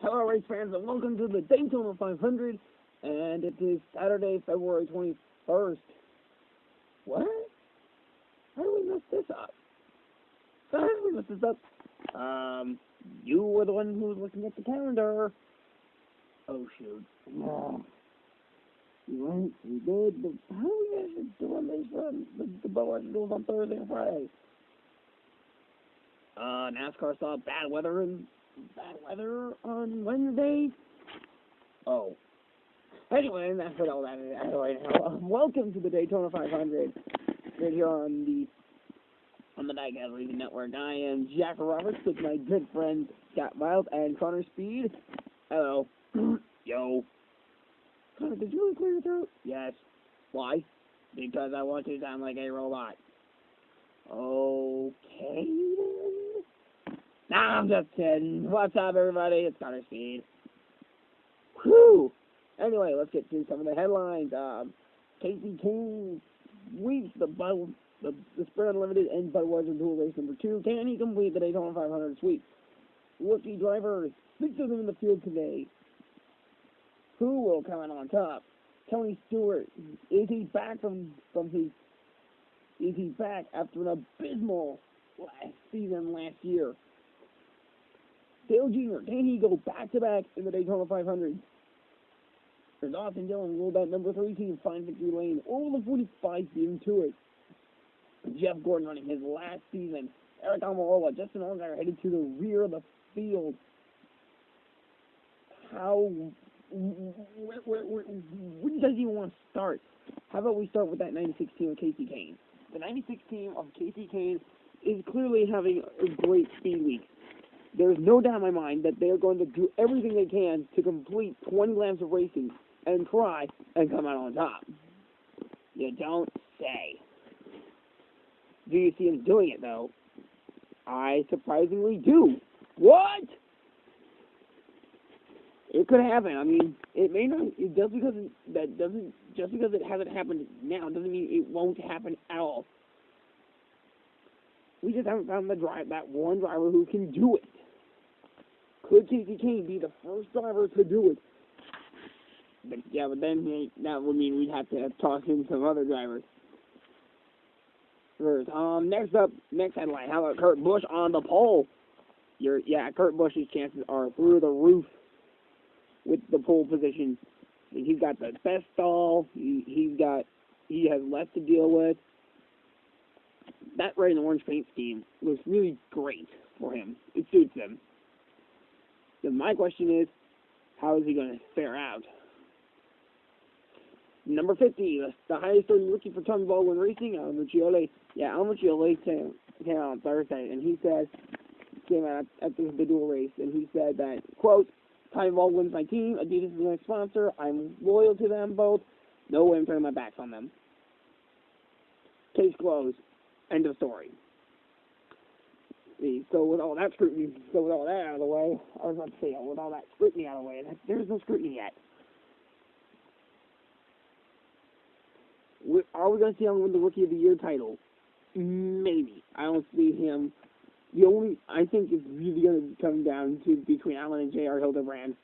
Hello, race fans, and welcome to the Daytona 500. And it is Saturday, February 21st. What? How do we mess this up? How did we mess this up? You were the one who was looking at the calendar. Oh, shoot. No. You right, we did, but how do we actually do on these the Budweiser duels on Thursday and Friday? NASCAR saw bad weather on Wednesday. Oh. Anyway, that's what all that is. Anyway, welcome to the Daytona 500. Right here on the Diecast Racing Network. I am Jack Roberts with my good friend Scott Miles and Connor Speed. Hello. Yo. Connor, did you really clear your throat? Yes. Why? Because I want to sound like a robot. Okay, then. Nah, I'm just kidding. What's up, everybody? It's Connor Speed. Whew. Anyway, let's get to some of the headlines. Casey Kane sweeps the Sprint Unlimited and Budweiser Dual Race number 2. Can he complete the Daytona 500 sweep? Rookie drivers, 6 of them in the field today. Who will come out on top? Tony Stewart, is he back is he back after an abysmal season last year? Dale Jr., can he go back-to-back in the Daytona 500? There's Austin Dillon will that number 3 team find victory lane. All the 45 season to it. Jeff Gordon running his last season. Eric Almirola, Justin Allgaier headed to the rear of the field. When does he want to start? How about we start with that 96 team of Casey Kane? The 96 team of Casey Kane is clearly having a great speed week. There's no doubt in my mind that they're going to do everything they can to complete 20 laps of racing and try and come out on top. You don't say. Do you see them doing it, though? I surprisingly do. What? It could happen. I mean, it may not. Just because it hasn't happened now doesn't mean it won't happen at all. We just haven't found that one driver who can do it. Could Casey Kane be the first driver to do it? But then that would mean we'd have to toss in some other drivers. First, next headline. How about Kurt Busch on the pole? Kurt Busch's chances are through the roof with the pole position. He's got the best stall. He has less to deal with. That red and orange paint scheme looks really great for him. It suits him. Then my question is, how is he going to fare out? Number 50, the highest earning rookie for Tommy Baldwin Racing, Al Muccioli. Al Muccioli came out on Thursday, and he came out at the dual race, and he said that, quote, Tommy Baldwin's my team, Adidas is my sponsor, I'm loyal to them both, no way I'm turning my backs on them. Case closed. End of story. So with all that out of the way, I was about to say, with all that scrutiny out of the way, there's no scrutiny yet. Are we going to see him win the Rookie of the Year title? Maybe. I don't see him. I think it's really going to come down to between Allen and J.R. Hildebrand.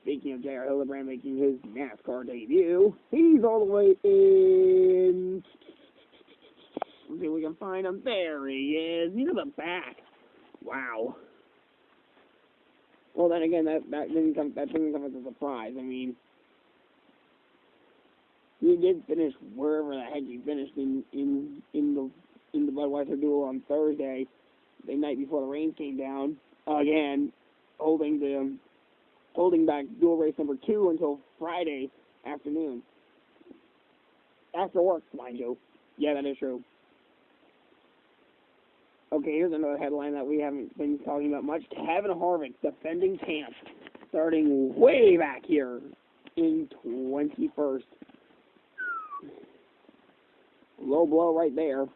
Speaking of J.R. Hildebrand making his NASCAR debut, he's all the way in. Let's see if we can find him. There he is. He's in the back. Wow. Well, then again, that didn't come as a surprise. I mean, he did finish wherever the heck he finished in the Budweiser duel on Thursday, the night before the rain came down. Again, holding back dual race number 2 until Friday afternoon. After work, mind you. Yeah, that is true. Okay, here's another headline that we haven't been talking about much. Kevin Harvick, defending champ, starting way back here in 21st. Low blow right there.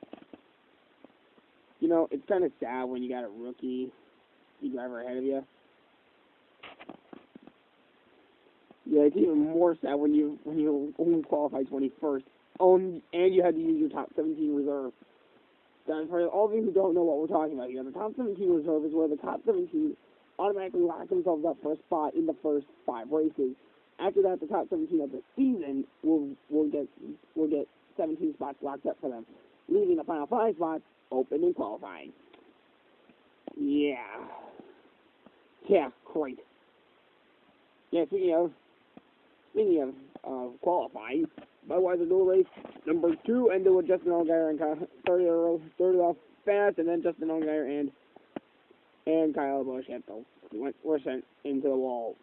You know, it's kind of sad when you got a rookie driver ahead of you. Yeah, it's even more sad when you only qualified 21st. And you had to use your top 17 reserve. For all of you who don't know what we're talking about here, the top 17 reserve is where the top 17 automatically lock themselves up for a spot in the first 5 races. After that, the top 17 of the season will get 17 spots locked up for them, leaving the final 5 spots open in qualifying. Yeah, great. Yeah, speaking of qualifying, Budweiser dual race number 2 ended with Justin Allgaier and started off fast, and then Justin Allgaier and Kyle Busch were sent into the wall,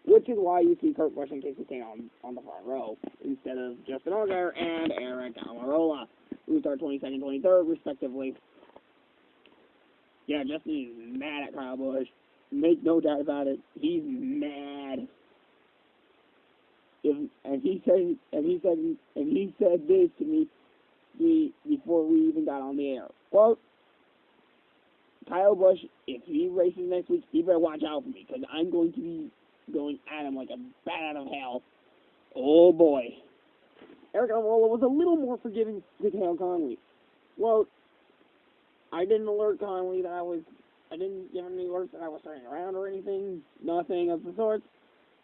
which is why you see Kurt Busch and Casey Kane on the front row instead of Justin Allgaier and Eric Almirola, who start 22nd, 23rd, respectively. Yeah, Justin is mad at Kyle Busch. Make no doubt about it. He's mad. And he said this to me before we even got on the air. Quote, Kyle Busch, if he races next week, he better watch out for me, because I'm going to be going at him like a bat out of hell. Oh boy. Eric Almirola was a little more forgiving to Cale Conley. Well, I didn't alert Conley that I didn't give him any alerts that I was turning around or anything. Nothing of the sort.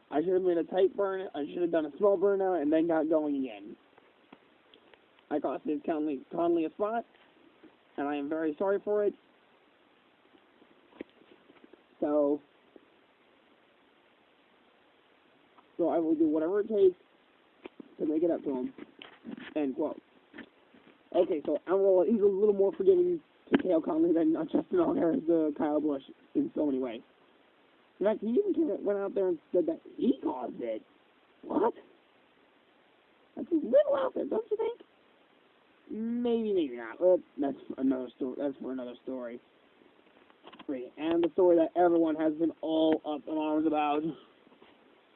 I should have made a tight burn. I should have done a small burnout and then got going again. I costed Conley a spot, and I am very sorry for it. So I will do whatever it takes to make it up to him. End quote. Okay, so Almirola, he's a little more forgiving to Cale Conley than Justin Allgaier is Kyle Busch in so many ways. In fact, he even went out there and said that he caused it. What? That's a little out there, don't you think? Maybe not. Well, that's another story. That's for another story. And the story that everyone has been all up in arms about.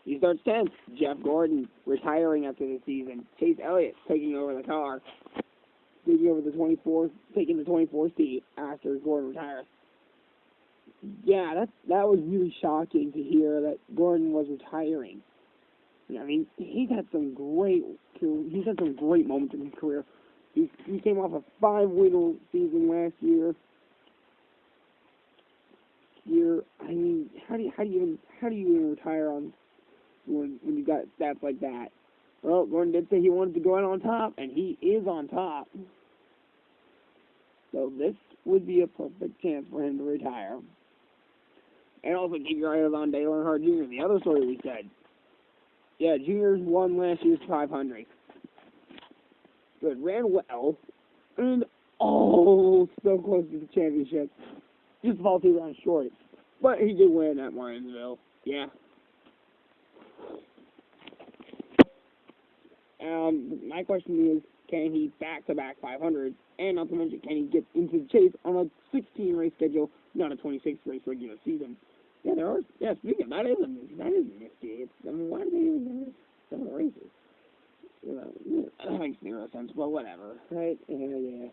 He starts 10th. Jeff Gordon retiring after the season. Chase Elliott taking over the car. Taking over the 24th seat after Gordon retires. Yeah, that was really shocking to hear that Gordon was retiring. I mean, he's had some great moments in his career. He came off a 5-win season last year. I mean, how do you even retire on when you got stats like that? Well, Gordon did say he wanted to go out on top, and he is on top. So this would be a perfect chance for him to retire. And also keep your eyes on Dale Earnhardt Jr., the other story we said. Yeah, Junior's won last year's 500. Good, ran well, and so close to the championship. Just fall 2 rounds short. But he did win at Martinsville. Yeah. My question is, can he back-to-back 500? And not to mention, can he get into the chase on a 16-race schedule, not a 26-race regular season? Yeah, speaking of that is a mystery. Why do they even miss some of the races? That makes zero sense, but whatever, right? Yeah.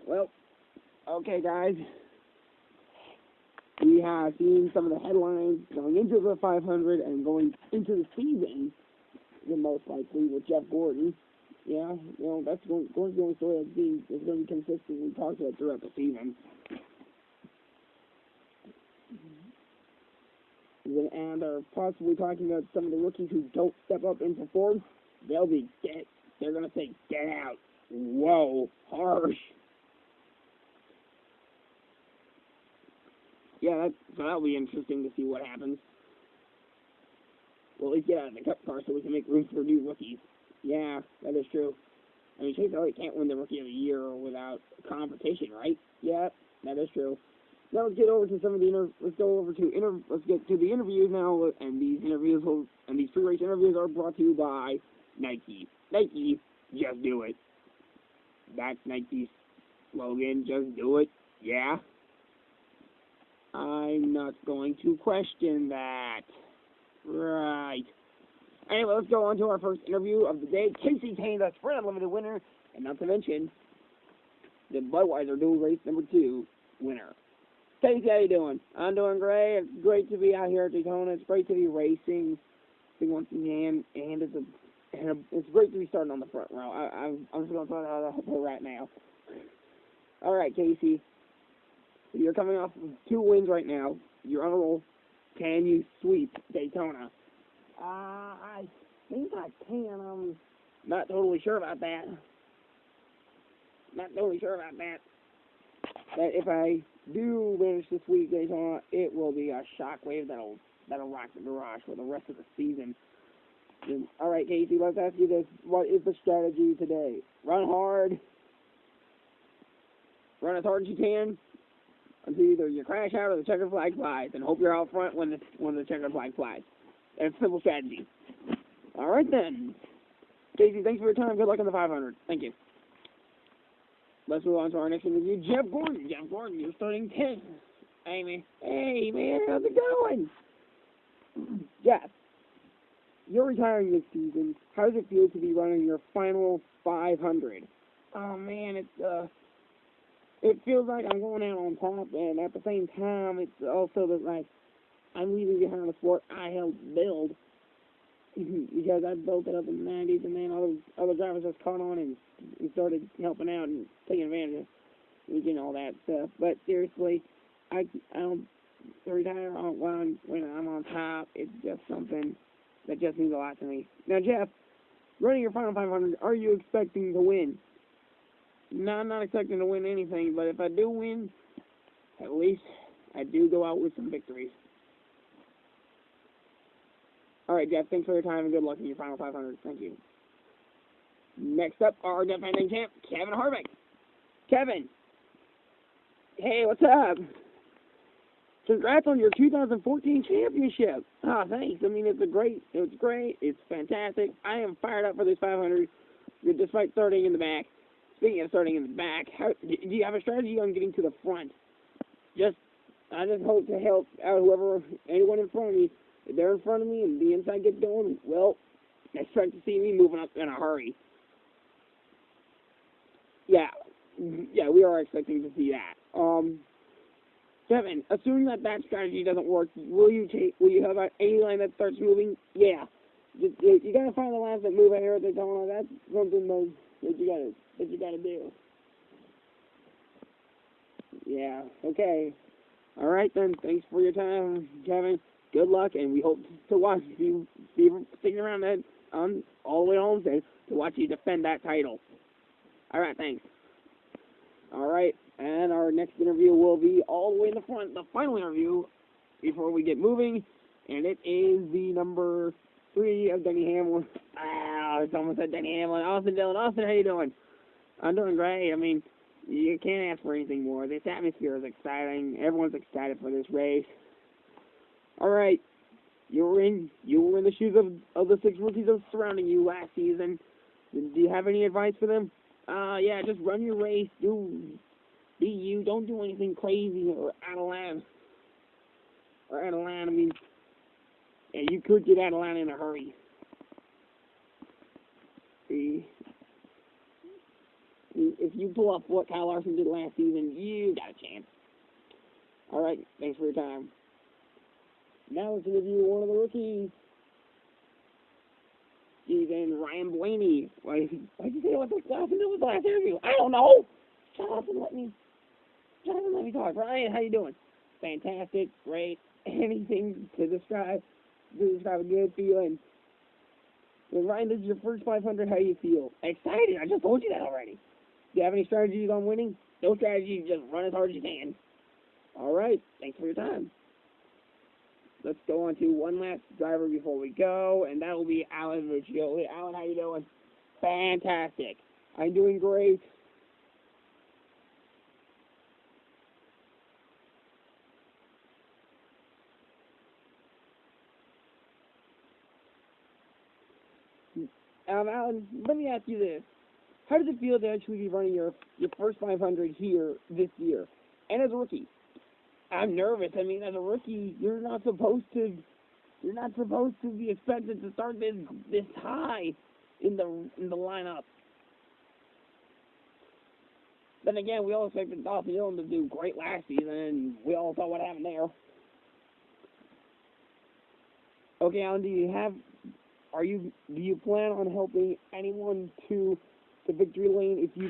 Well, okay, guys. We have seen some of the headlines going into the 500 and going into the season, the most likely, with Jeff Gordon. Yeah, that's going to be the only story that's going to be consistently talked about throughout the season. And are possibly talking about some of the rookies who don't step up and perform. They're going to say, get out. Whoa, harsh. Yeah, so that'll be interesting to see what happens. Well, at least get out of the cup car so we can make room for new rookies. Yeah, that is true. I mean, Chase Elliott can't win the Rookie of the Year without competition, right? Yeah, that is true. Now let's get over to some of the let's get to the interviews now, and these pre-race interviews are brought to you by Nike. Nike, just do it. That's Nike's slogan, just do it. Yeah. I'm not going to question that. Right. Anyway, let's go on to our first interview of the day. Casey Kane, the Sprint Unlimited winner, and not to mention the Budweiser Dual Race number 2 winner. Casey, how you doing? I'm doing great. It's great to be out here at Daytona. It's great to be racing once again, and it's great to be starting on the front row. I'm just going to throw that out there right now. All right, Casey. You're coming off of 2 wins right now. You're on a roll. Can you sweep Daytona? I think I can. I'm not totally sure about that. Not totally sure about that. But if I do manage to sweep Daytona, it will be a shockwave that'll rock the garage for the rest of the season. All right, Casey, let's ask you this. What is the strategy today? Run hard. Run as hard as you can until either you crash out or the checkered flag flies, and hope you're out front when the checkered flag flies. That's simple strategy. All right, then. Casey, thanks for your time. Good luck in the 500. Thank you. Let's move on to our next interview. Jeff Gordon. Jeff Gordon, you're starting 10th. Hey, man. Hey, man, how's it going? Jeff, you're retiring this season. How does it feel to be running your final 500? Oh, man, it feels like I'm going out on top, and at the same time, it's also that, like, I'm leaving behind a sport I helped build. Because I built it up in the 90s, and then other drivers just caught on and started helping out and taking advantage of it and all that stuff. But seriously, I don't retire when I'm on top. It's just something that just means a lot to me. Now, Jeff, running your final 500, are you expecting to win? No, I'm not expecting to win anything, but if I do win, at least I do go out with some victories. All right, Jeff, thanks for your time and good luck in your final 500. Thank you. Next up, our defending champ, Kevin Harvick. Kevin, hey, what's up? Congrats on your 2014 championship. Ah, thanks. I mean, it's great. It's fantastic. I am fired up for this 500, despite starting in the back. Speaking of starting in the back, do you have a strategy on getting to the front? I just hope to help out anyone in front of me. If they're in front of me and the inside gets going, well, expect to see me moving up in a hurry. Yeah, we are expecting to see that. Kevin, assuming that strategy doesn't work, will you have any line that starts moving? Yeah, you gotta find the lines that move ahead of Daytona. That's something that you gotta do. Yeah. Okay. All right then. Thanks for your time, Kevin. Good luck, and we hope to watch you sticking around all the way home to watch you defend that title. All right, thanks. All right, and our next interview will be all the way in the front, the final interview before we get moving, and it is the number 3 of Denny Hamlin. It's almost said Denny Hamlin. Austin Dillon. Austin, how you doing? I'm doing great. I mean, you can't ask for anything more. This atmosphere is exciting. Everyone's excited for this race. All right, you were in the shoes of the 6 rookies that were surrounding you last season. Do you have any advice for them? Yeah, just run your race. Be you. Don't do anything crazy or out of line. I mean, yeah, you could get out of line in a hurry. See, if you pull off what Kyle Larson did last season, you got a chance. All right, thanks for your time. Now let's interview one of the rookies. Even Ryan Blaney. Why'd you say what the last interview? I don't know. Shut up and let me talk. Ryan, how you doing? Fantastic, great. Anything to describe a good feeling. Well, Ryan, this is your first 500. How do you feel? Excited. I just told you that already. Do you have any strategies on winning? No strategies. Just run as hard as you can. All right. Thanks for your time. Let's go on to one last driver before we go, and that will be Alan Muccioli. Alan, how you doing? Fantastic. I'm doing great. Alan, let me ask you this. How does it feel to actually be running your first 500 here this year? And as a rookie? I'm nervous. I mean, as a rookie, you're not supposed to be expected to start this high in the lineup. Then again, we all expected Austin Dillon to do great last season, and we all saw what happened there. Okay, Alan, do you plan on helping anyone to the victory lane if you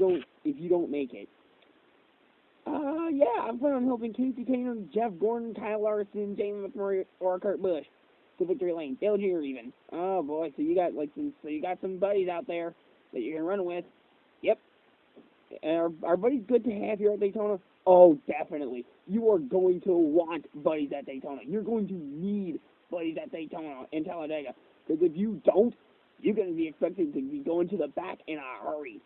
don't make it? Yeah, I'm planning on helping Casey Taylor, Jeff Gordon, Kyle Larson, Jamie McMurray, or Kurt Busch to victory lane. Dale Jr. even. Oh boy, so you got some buddies out there that you can run with. Yep. Are buddies good to have here at Daytona? Oh, definitely. You are going to want buddies at Daytona. You're going to need buddies at Daytona and Talladega. Because if you don't, you're going to be expected to be going to the back in a hurry.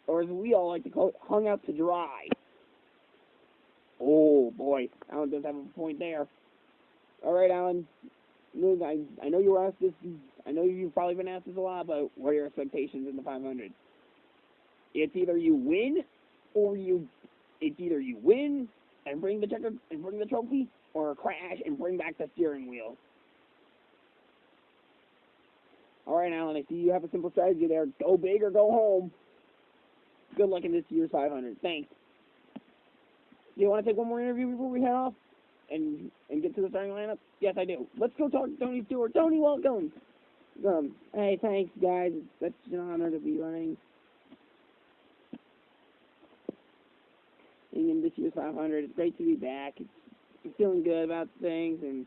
Or as we all like to call it, hung out to dry. Oh, boy. Alan does have a point there. All right, Alan. Look, I know you were asked this. I know you've probably been asked this a lot, but what are your expectations in the 500? It's either you win and bring the checker and bring the trophy, or crash and bring back the steering wheel. All right, Alan, I see you have a simple strategy there. Go big or go home. Good luck in this year's 500. Thanks. Do you want to take one more interview before we head off and get to the starting lineup? Yes, I do. Let's go talk to Tony Stewart. Tony, welcome. Hey, thanks, guys. It's such an honor to be running in this year's 500. It's great to be back. I'm feeling good about things, and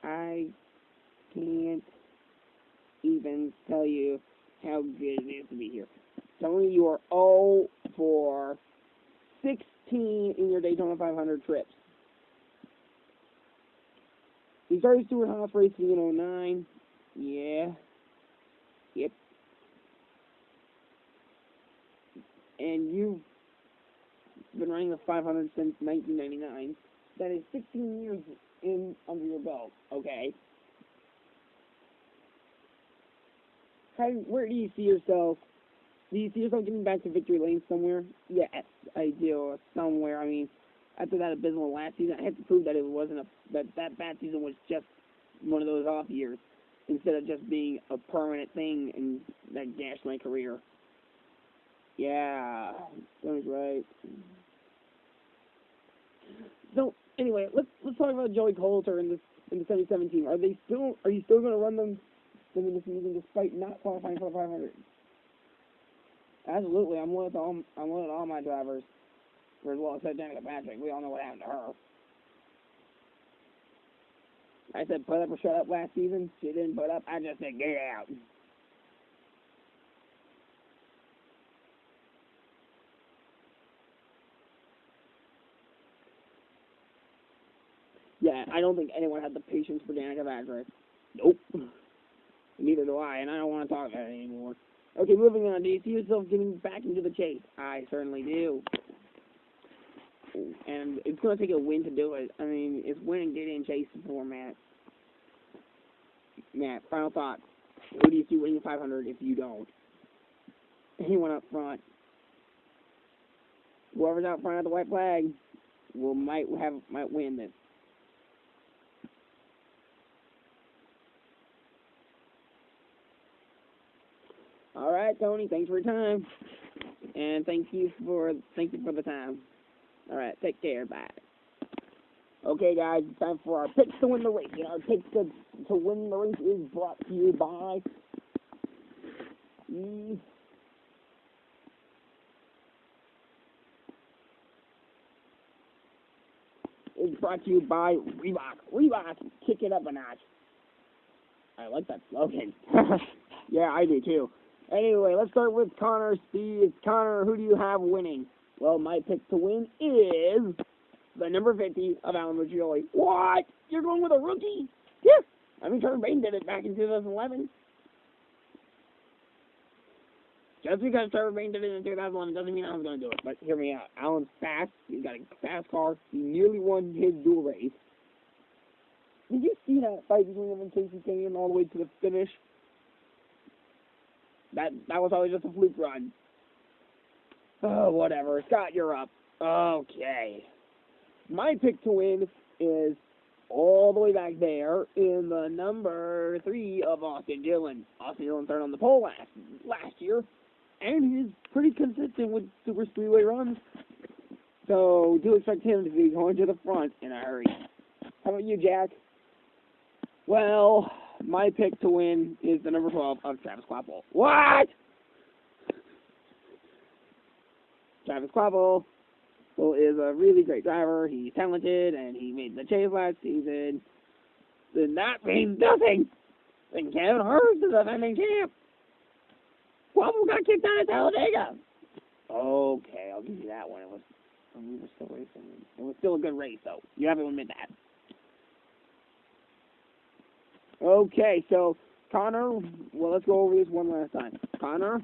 I can't even tell you how good it is to be here. Tony, you are 0 for 16 in your Daytona 500 trips. You started Stewart Haas racing in 09. Yeah. Yep. And you've been running the 500 since 1999. That is 16 years under your belt. Okay. Where do you see yourself? Do you see yourself getting back to victory lane somewhere? Yes, I do. Somewhere. I mean, after that abysmal last season, I had to prove that it wasn't that bad season was just one of those off years, instead of just being a permanent thing and that gashed my career. Yeah, Tony's right. So anyway, let's talk about Joey Coulter in the 2017. Are you still going to run them in the season despite not qualifying for the 500? Absolutely, I'm with all my drivers. As well as Danica Patrick. We all know what happened to her. I said put up or shut up last season. She didn't put up. I just said get out. Yeah, I don't think anyone had the patience for Danica Patrick. Nope. Neither do I, and I don't want to talk about it anymore. Okay, moving on. Do you see yourself getting back into the chase? I certainly do. And it's going to take a win to do it. I mean, it's win and get in chase before Matt. Matt, final thoughts. Who do you see winning the 500 if you don't? Anyone up front? Whoever's out front of the white flag might win this. All right, Tony. Thanks for your time, and thank you for the time. All right, take care. Bye. Okay, guys, it's time for our picks to win the race. And our picks to win the race is brought to you by Reebok. Reebok, kick it up a notch. I like that slogan. Yeah, I do too. Anyway, let's start with Connor. Connor, who do you have winning? Well, my pick to win is the number 50 of Alan Riccioli. What? You're going with a rookie? Yeah. I mean, Trevor Bayne did it back in 2011. Just because Trevor Bayne did it in 2011 doesn't mean Alan's going to do it. But hear me out. Alan's fast. He's got a fast car. He nearly won his dual race. Did you see that fight between him and Casey Taylor all the way to the finish? That was always just a fluke run. Oh, whatever. Scott, you're up. Okay. My pick to win is all the way back there in the number 3 of Austin Dillon. Austin Dillon started on the pole last year, and he's pretty consistent with super speedway runs. So do expect him to be going to the front in a hurry. How about you, Jack? Well, my pick to win is the number 12 of Travis Clapple. What? Travis Clapple is a really great driver. He's talented, and he made the chase last season. Then that means nothing. Then Kevin Harvick's the defending champ. Clapple got kicked out of Talladega. Okay, I'll give you that one. We were still racing. It was still a good race, though. You have to admit that. Okay, so Connor, well, let's go over this one last time. Connor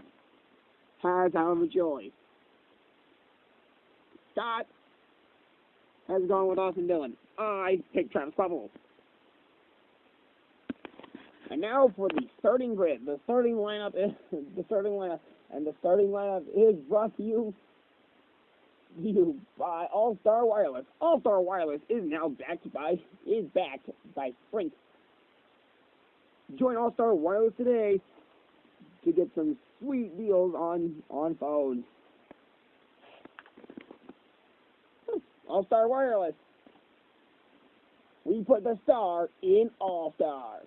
has Alan Joey. Scott has gone with Austin Dillon. I picked Travis Clapple. And now for the starting grid. The starting lineup is brought to you by All Star Wireless. All Star Wireless is backed by Sprint. Join All Star Wireless today to get some sweet deals on phones. All Star Wireless. We put the star in All Star.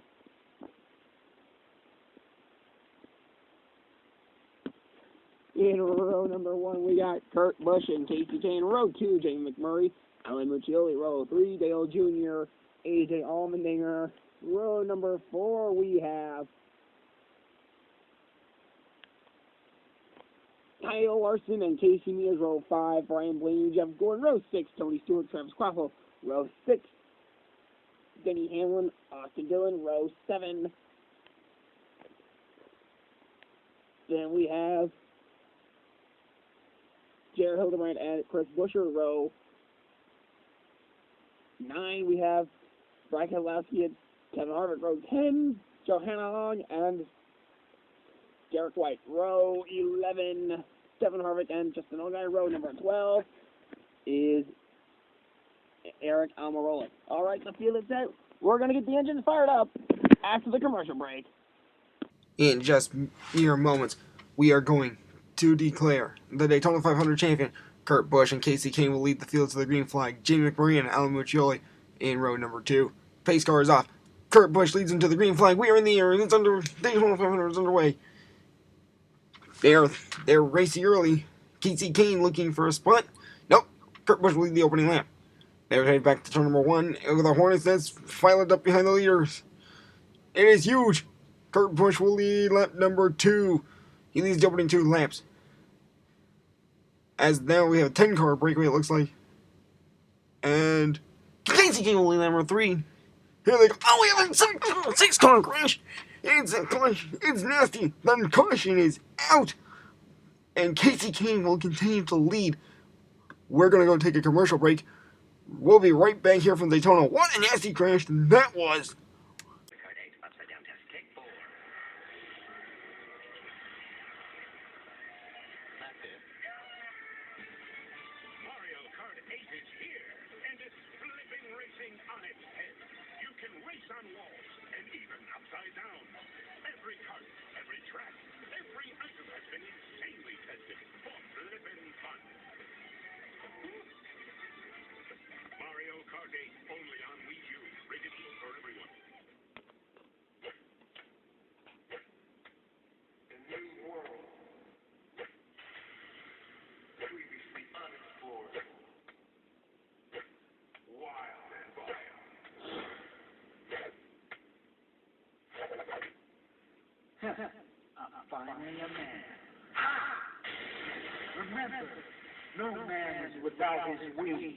In row number 1, we got Kurt Busch and Casey Kane. Row 2, Jamie McMurray, Alan Muccioli. Row 3, Dale Jr., AJ Allmendinger. Row number 4, we have Kyle Larson and Casey Mears. Row 5, Brian Blaney, Jeff Gordon. Row 6, Tony Stewart, Travis Clapple. Row 6, Denny Hamlin, Austin Dillon. Row 7, then we have Jared Hildebrand and Chris Buescher. Row 9, we have Brian Keselowski and Kevin Harvick. Row 10, Johanna Long and Derek White. Row 11, Kevin Harvick and Justin Allgaier. Row number 12 is Eric Almirola. All right, the field is set. We're going to get the engines fired up after the commercial break. In just mere moments, we are going to declare the Daytona 500 champion. Kurt Busch and Casey Kane will lead the field to the green flag. Jamie McMurray and Alan Muccioli in row number 2. Pace car is off. Kurt Busch leads into the green flag. We are in the air, and Daytona 500 is underway. They're racing early. Casey Kane looking for a spot. Nope. Kurt Busch will lead the opening lap. They're headed back to turn number 1 with the Hornets that's filed up behind the leaders. It is huge. Kurt Busch will lead lap number 2. He leads the opening 2 laps. As now we have a 10-car breakaway, it looks like. And Casey Kane will lead lap number 3. Here they go. Oh, we have a 6-car crash. It's nasty. The caution is out. And Casey Kane will continue to lead. We're going to go take a commercial break. We'll be right back here from Daytona. What a nasty crash that was. On its head. You can race on walls and even upside down. Every kart, every track, every item has been insanely tested for flippin' fun. Mario Kart 8 only on Wii U. Rated E for everyone. A new world. Previously unexplored. Wild and wild. I'm finally a man. Remember, no man is without his wings.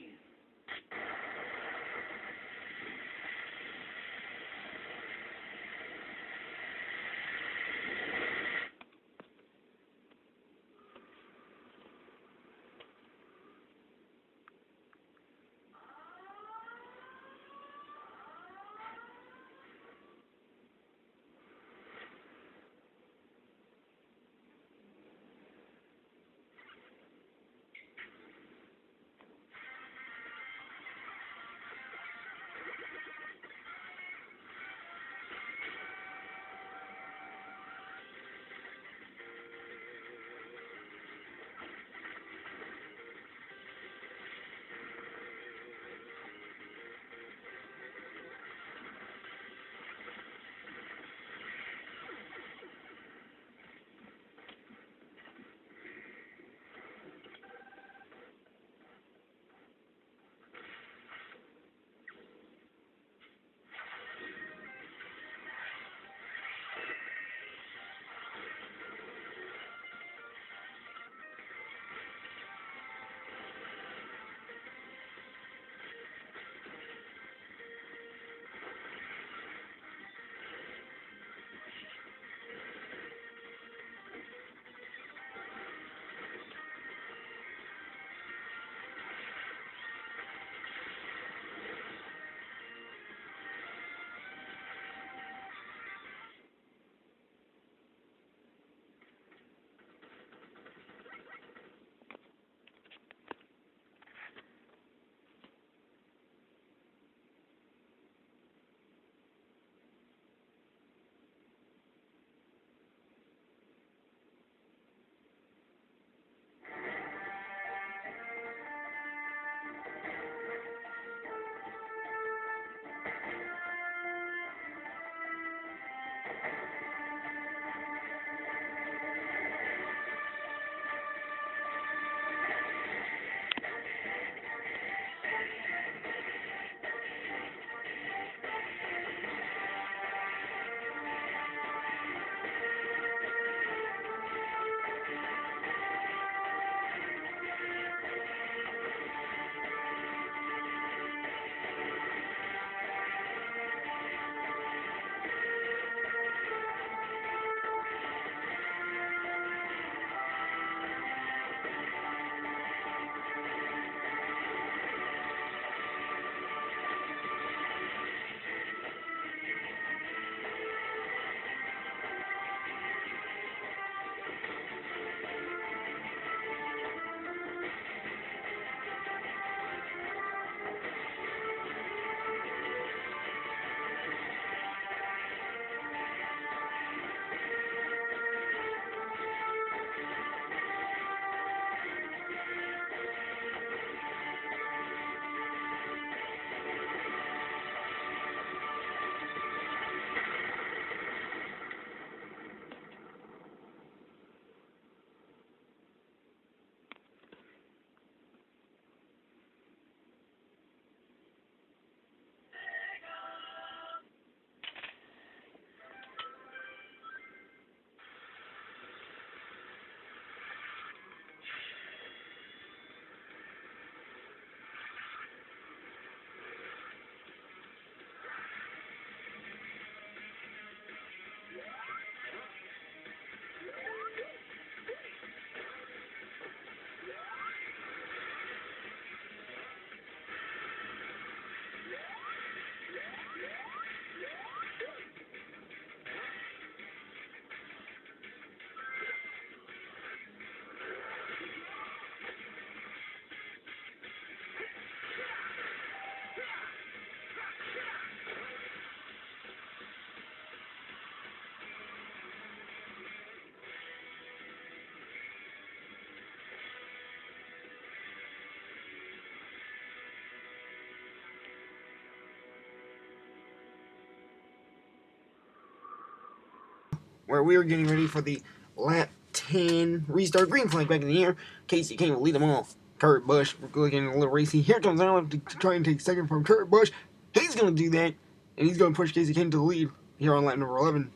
where we are getting ready for the lap 10 restart. Green flag back in the air. Casey Kane will lead them off. Kurt Busch looking a little racy. Here comes Allen to try and take second from Kurt Busch. He's going to do that, and he's going to push Casey Kane to the lead here on lap number 11.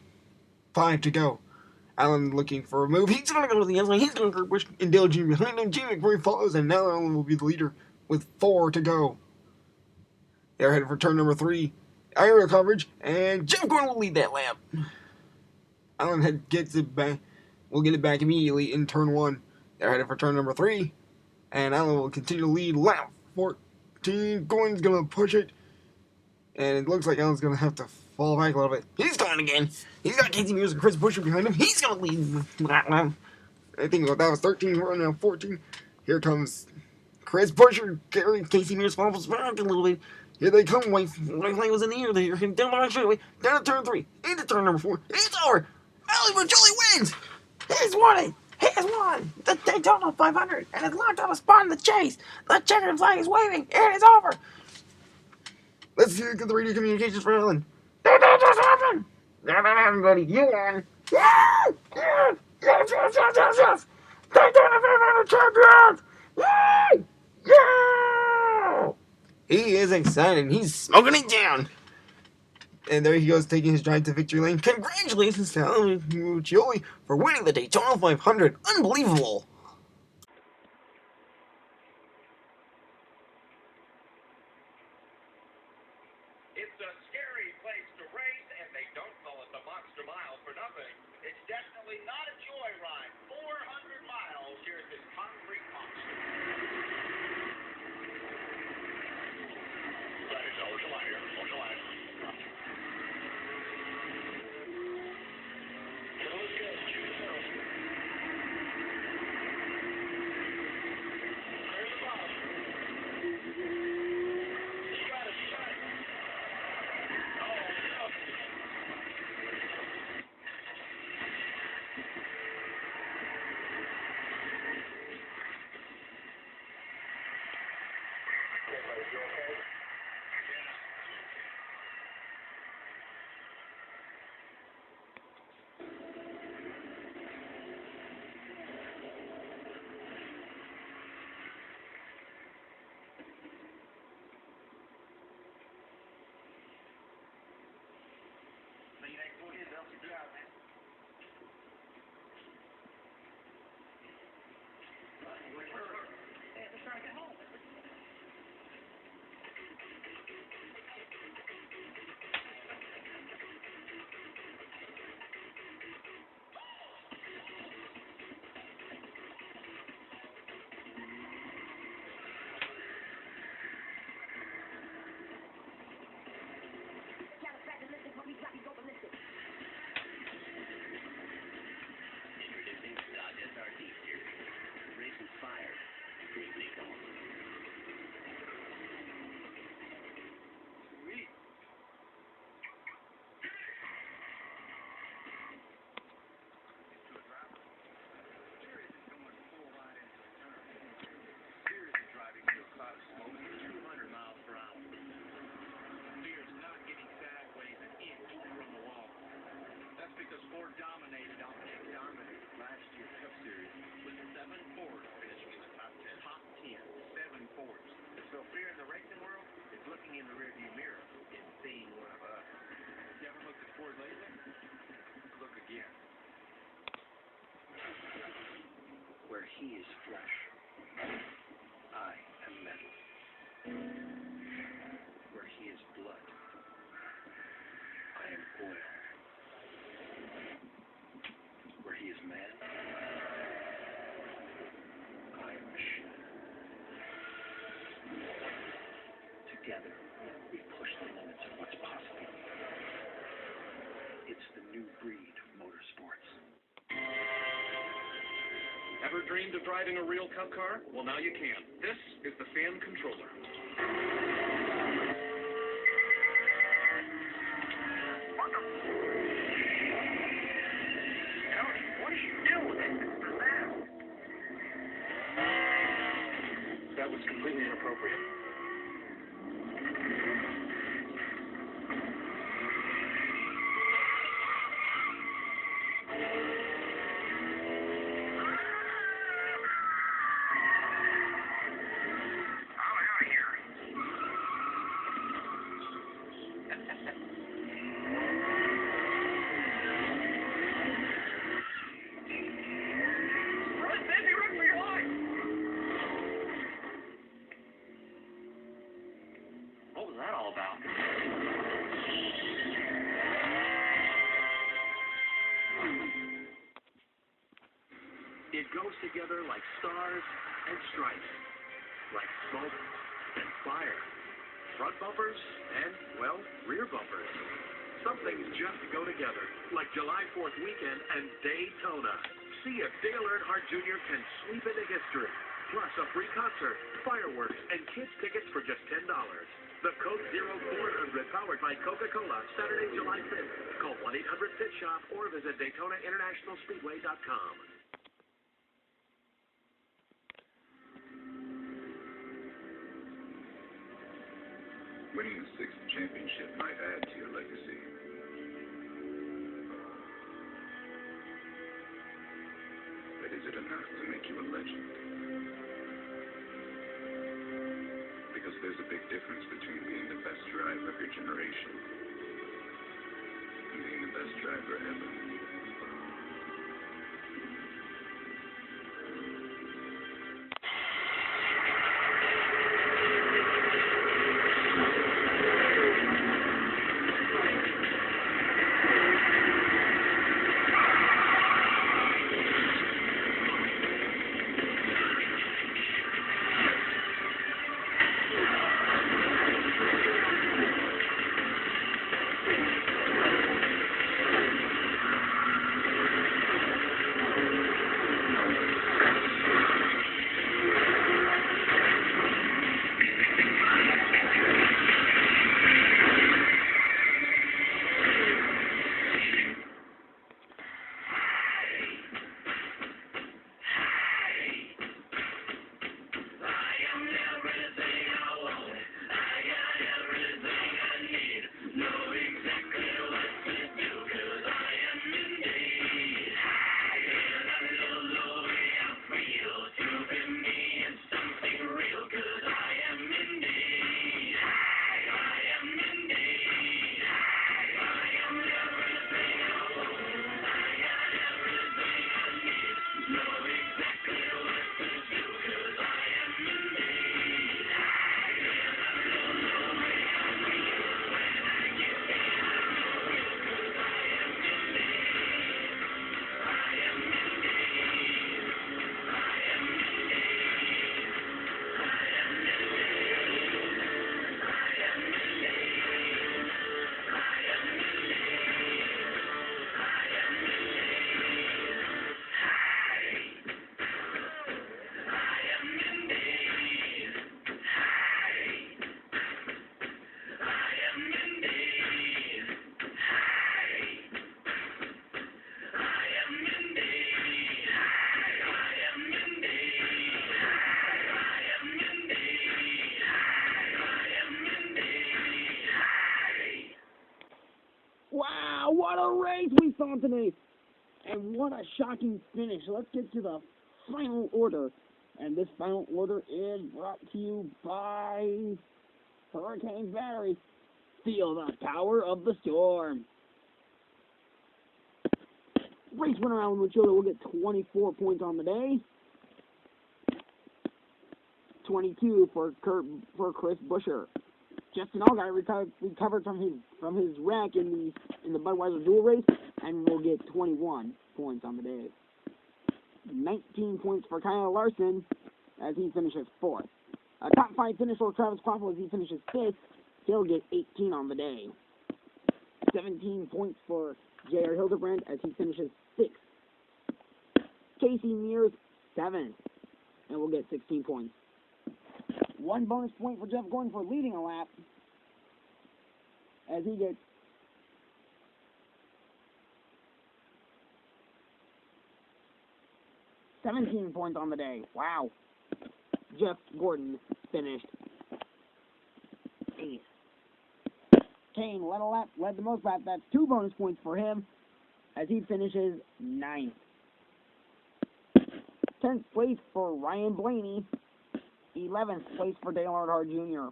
5 to go. Allen looking for a move. He's going to go to the outside. He's going to Kurt Busch and Dale Jr. behind him. Jimmy McBride follows, and now Allen will be the leader with 4 to go. They're headed for turn number 3. Aerial coverage, and Jeff Gordon will lead that lap. Allen gets it back. We'll get it back immediately in turn 1. They're headed for turn number 3, and Allen will continue to lead lap 14. Gordon's going to push it, and it looks like Allen's going to have to fall back a little bit. He's gone again. He's got Casey Mears and Chris Buescher behind him. He's going to lead lap. I think that was 13. We're on now 14. Here comes Chris Buescher. Casey Mears falls back a little bit. Here they come. White flag was in the air. They're heading down the right straightaway. Down to turn 3. Into turn number 4. It's over. Ali Majoli wins. He's won it. He has won the Daytona 500 and has locked up a spot in the chase. The checkered flag is waving. It is over. Let's see the radio communications for Allen. That just happened. That happened, buddy. You won. Yeah! Yeah! Yes! Daytona 500 champions! Yay! Yeah! He is excited. He's smoking it down. And there he goes, taking his drive to victory lane. Congratulations to Ali Majoli for winning the Daytona 500. Unbelievable. It's a scary place to race, and they don't call it the Monster Mile for nothing. It's definitely not a joyride. 400 miles here at this concrete monster. That is over the line here. Over the line. Dominated last year's Cup Series with 7 Fords finishing in the top 10. Top 10, 7 Fords. So fear in the racing world is looking in the rearview mirror and seeing one of us. You ever looked at Ford lately? Look again. Where he is flesh, I am metal. Where he is blood, I am oil. Where he is man, I am machine. Together, we push the limits of what's possible. It's the new breed of motorsports. Ever dreamed of driving a real Cup car? Well, now you can. This is the fan controller. That was completely inappropriate. It goes together like stars and stripes, like smoke and fire, front bumpers and, well, rear bumpers. Some things just go together, like July 4th weekend and Daytona. See if Dale Earnhardt Jr. can sweep into history. Plus a free concert, fireworks, and kids tickets for just $10. The Coke Zero 400 powered by Coca-Cola, Saturday, July 5th. Call 1-800-FIT-SHOP or visit DaytonaInternationalSpeedway.com. Winning the 6th championship might add to your legacy. But is it enough to make you a legend? Because there's a big difference between being the best driver of your generation and being the best driver ever. Wow, what a race we saw today! And what a shocking finish. Let's get to the final order. And this final order is brought to you by Hurricanes Battery. Feel the power of the storm. Race winner Alan Machoda will get 24 points on the day. 22 for Chris Buescher. Justin Allgaier recovered from his wreck in the Budweiser Duel race and will get 21 points on the day. 19 points for Kyle Larson as he finishes 4th. A top 5 finish for Travis Kvapil as he finishes 5th. He'll get 18 on the day. 17 points for J.R. Hildebrand as he finishes 6th. Casey Mears 7th and will get 16 points. 1 bonus point for Jeff Gordon for leading a lap as he gets 17 points on the day. Wow. Jeff Gordon finished 8th. Kane led the most laps. That's 2 bonus points for him as he finishes 9th. 10th place for Ryan Blaney. 11th place for Dale Earnhardt Jr.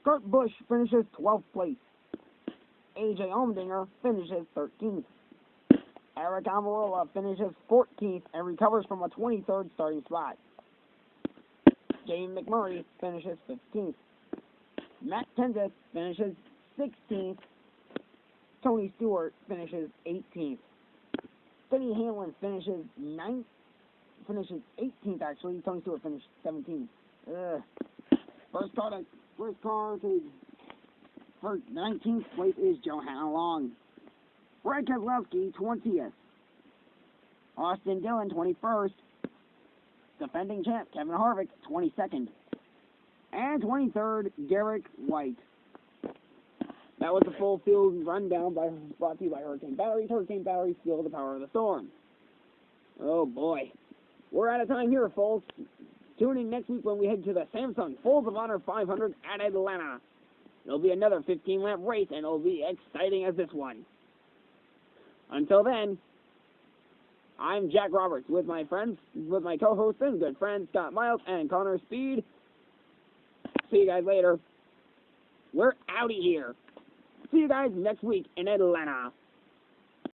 Kurt Busch finishes 12th place. AJ Allmendinger finishes 13th. Eric Almirola finishes 14th and recovers from a 23rd starting spot. Jamie McMurray finishes 15th. Matt Kenseth finishes 16th. Tony Stewart finishes 18th. Denny Hamlin finishes 9th. finishes 18th, actually. Tony Stewart finished 17th. First car to for 19th place is Johanna Long. Fred Keselowski, 20th. Austin Dillon, 21st. Defending champ Kevin Harvick, 22nd. And 23rd, Derek White. That was the full field rundown brought to you by Hurricane Batteries. Hurricane Batteries, feel the power of the storm. Oh boy. We're out of time here, folks. Tune in next week when we head to the Samsung Folds of Honor 500 at Atlanta. It'll be another 15-lap race, and it'll be exciting as this one. Until then, I'm Jack Roberts with my co-hosts and good friends Scott Miles and Connor Speed. See you guys later. We're outie here. See you guys next week in Atlanta.